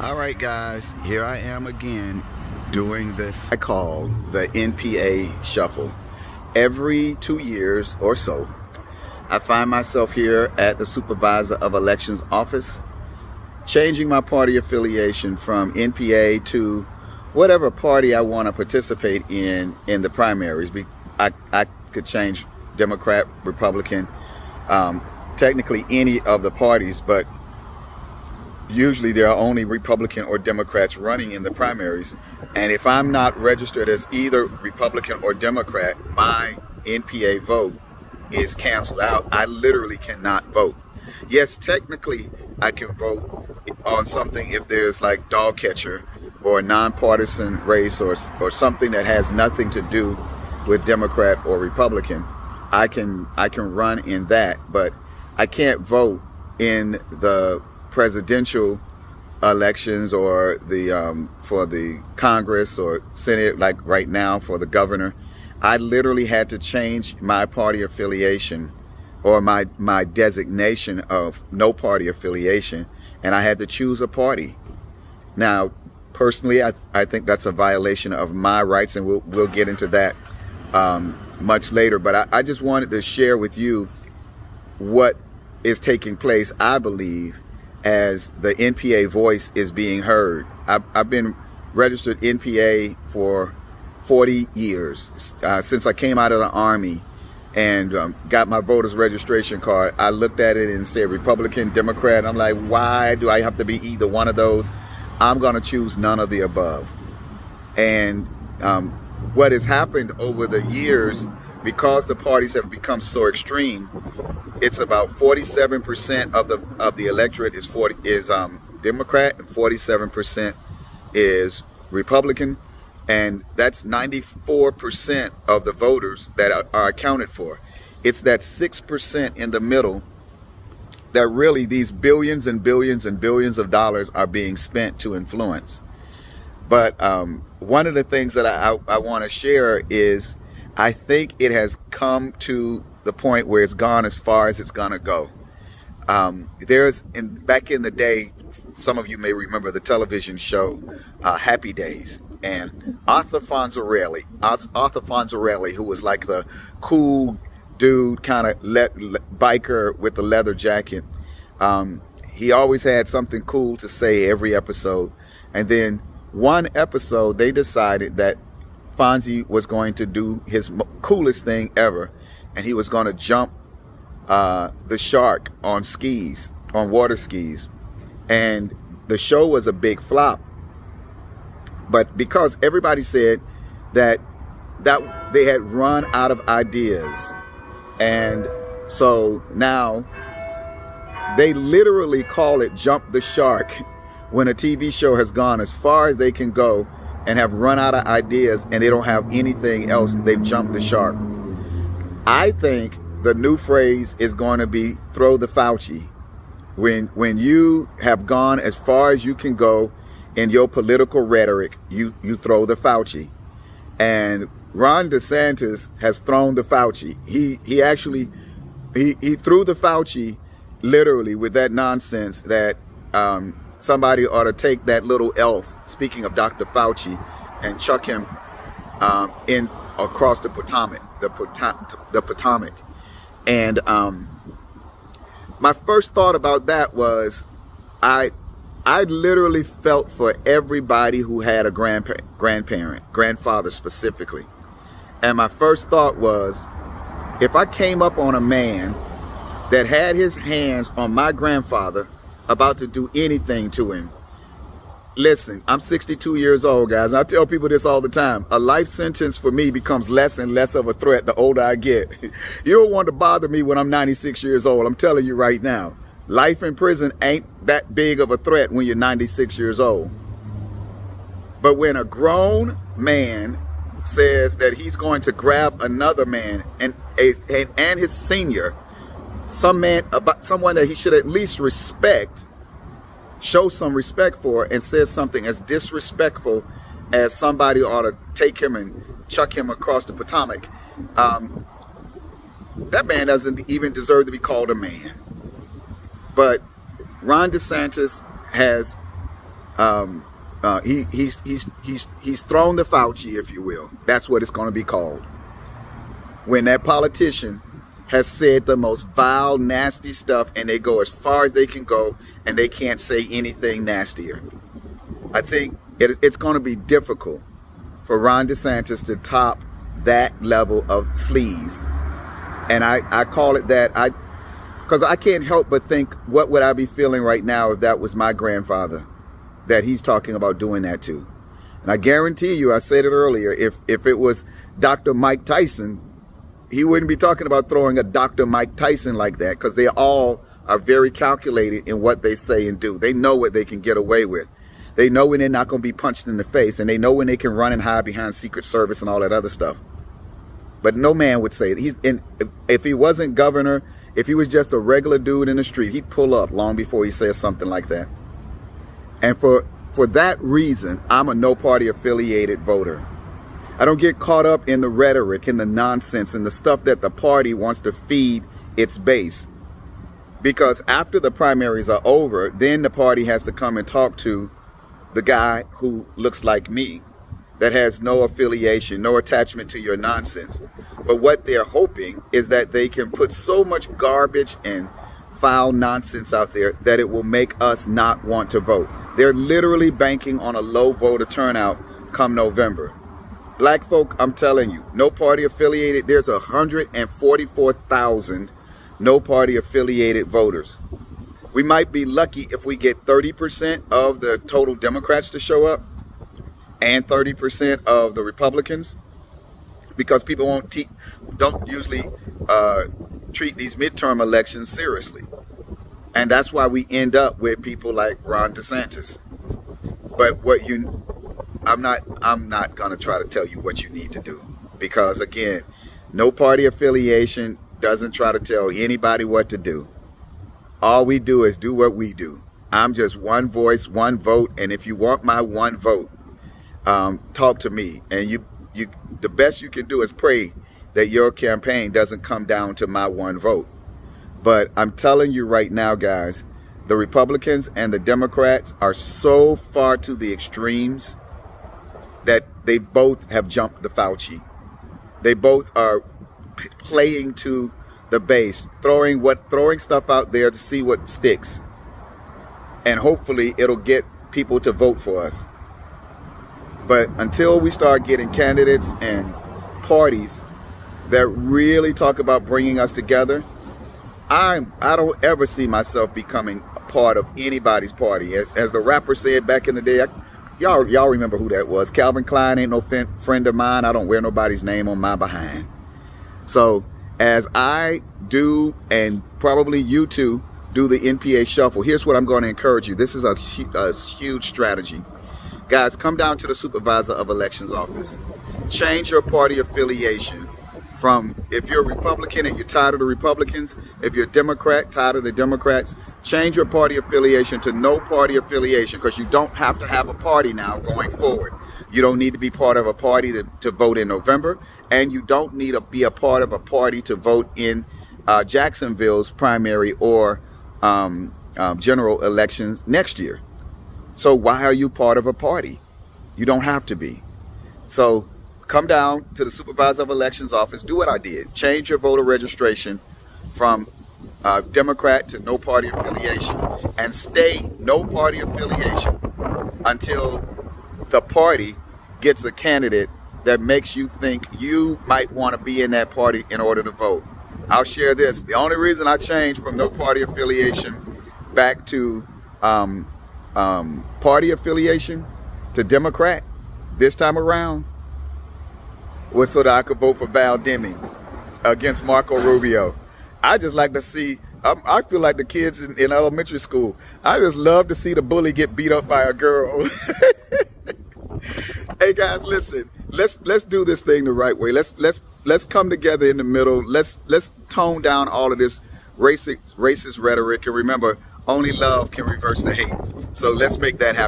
All right, guys, here I am again doing this I call the NPA Shuffle. Every 2 years or so, I find myself here at the Supervisor of Elections office, changing my party affiliation from NPA to whatever party I want to participate in the primaries. I could change Democrat, Republican, technically any of the parties, but usually there are only Republican or Democrats running in the primaries. And if I'm not registered as either Republican or Democrat, my NPA vote is canceled out. I literally cannot vote. Yes, technically I can vote on something if there's like dog catcher or a nonpartisan race or something that has nothing to do with Democrat or Republican. I can run in that, but I can't vote in the presidential elections or the for the Congress or Senate, like right now for the governor. I literally had to change my party affiliation or my designation of no party affiliation, and I had to choose a party. Now, personally, I think that's a violation of my rights, and we'll get into that much later. But I just wanted to share with you what is taking place, I believe, as the NPA voice is being heard. I've been registered NPA for 40 years, since I came out of the Army and got my voter's registration card. I looked at it and said Republican, Democrat. I'm like, why do I have to be either one of those? I'm gonna choose none of the above. And what has happened over the years, because the parties have become so extreme, it's about 47% of the electorate is Democrat and 47% is Republican, and that's 94% of the voters that are accounted for. It's that 6% in the middle that really these billions and billions and billions of dollars are being spent to influence. But one of the things that I want to share is I think it has come to the point where it's gone as far as it's gonna go. Back in the day, some of you may remember the television show Happy Days, and Arthur Fonzarelli, who was like the cool dude, kind of biker with the leather jacket. He always had something cool to say every episode. And then one episode, they decided that Fonzie was going to do his coolest thing ever, and he was going to jump the shark on skis, on water skis. And the show was a big flop. But because everybody said that they had run out of ideas, and so now they literally call it jump the shark when a TV show has gone as far as they can go and have run out of ideas and they don't have anything else. They've jumped the shark. I think the new phrase is going to be throw the Fauci. When you have gone as far as you can go in your political rhetoric, you throw the Fauci. And Ron DeSantis has thrown the Fauci. He actually threw the Fauci literally with that nonsense that somebody ought to take that little elf, speaking of Dr. Fauci, and chuck him in across the Potomac. And my first thought about that was I literally felt for everybody who had a grandfather specifically. And my first thought was, if I came up on a man that had his hands on my grandfather about to do anything to him. Listen, I'm 62 years old, guys, and I tell people this all the time. A life sentence for me becomes less and less of a threat the older I get. You don't want to bother me when I'm 96 years old. I'm telling you right now. Life in prison ain't that big of a threat when you're 96 years old. But when a grown man says that he's going to grab another man and his senior, someone that he should at least respect, show some respect for, and says something as disrespectful as somebody ought to take him and chuck him across the Potomac, that man doesn't even deserve to be called a man. But Ron DeSantis has He's thrown the Fauci, if you will. That's what it's going to be called. When that politician has said the most vile, nasty stuff, and they go as far as they can go, and they can't say anything nastier. I think it's going to be difficult for Ron DeSantis to top that level of sleaze. And I call it that because I can't help but think, what would I be feeling right now if that was my grandfather that he's talking about doing that to? And I guarantee you, I said it earlier, if it was Dr. Mike Tyson, he wouldn't be talking about throwing a Dr. Mike Tyson like that, because they all are very calculated in what they say and do. They know what they can get away with. They know when they're not going to be punched in the face, and they know when they can run and hide behind Secret Service and all that other stuff. But no man would say it. If he wasn't governor, if he was just a regular dude in the street, he'd pull up long before he says something like that. And for that reason, I'm a no party affiliated voter. I don't get caught up in the rhetoric and the nonsense and the stuff that the party wants to feed its base. Because after the primaries are over, then the party has to come and talk to the guy who looks like me, that has no affiliation, no attachment to your nonsense. But what they're hoping is that they can put so much garbage and foul nonsense out there that it will make us not want to vote. They're literally banking on a low voter turnout come November. Black folk, I'm telling you, no party affiliated, there's 144,000 no party affiliated voters. We might be lucky if we get 30% of the total Democrats to show up and 30% of the Republicans, because people don't usually treat these midterm elections seriously. And that's why we end up with people like Ron DeSantis. But I'm not going to try to tell you what you need to do, because again, no party affiliation doesn't try to tell anybody what to do. All we do is do what we do. I'm just one voice, one vote, and if you want my one vote, talk to me. And the best you can do is pray that your campaign doesn't come down to my one vote. But I'm telling you right now, guys, the Republicans and the Democrats are so far to the extremes that they both have jumped the Fauci. They both are playing to the base, throwing stuff out there to see what sticks. And hopefully it'll get people to vote for us. But until we start getting candidates and parties that really talk about bringing us together, I don't ever see myself becoming a part of anybody's party. As the rapper said back in the day, y'all remember who that was. Calvin Klein ain't no friend of mine. I don't wear nobody's name on my behind. So as I do, and probably you too, do the NPA Shuffle, here's what I'm going to encourage you. This is a huge strategy. Guys, come down to the Supervisor of Elections office. Change your party affiliation from, if you're a Republican and you're tired of the Republicans, if you're a Democrat, tired of the Democrats, change your party affiliation to no party affiliation, because you don't have to have a party now going forward. You don't need to be part of a party to vote in November, and you don't need to be a part of a party to vote in Jacksonville's primary or general elections next year. So why are you part of a party? You don't have to be. So come down to the Supervisor of Elections office, do what I did. Change your voter registration from Democrat to no party affiliation, and stay no party affiliation until the party gets a candidate that makes you think you might want to be in that party in order to vote. I'll share this. The only reason I changed from no party affiliation back to party affiliation to Democrat this time around was so that I could vote for Val Demings against Marco Rubio. I just like to see, I feel like the kids in elementary school. I just love to see the bully get beat up by a girl. Hey guys, listen, let's do this thing the right way. Let's come together in the middle. Let's tone down all of this racist rhetoric, and remember, only love can reverse the hate. So let's make that happen.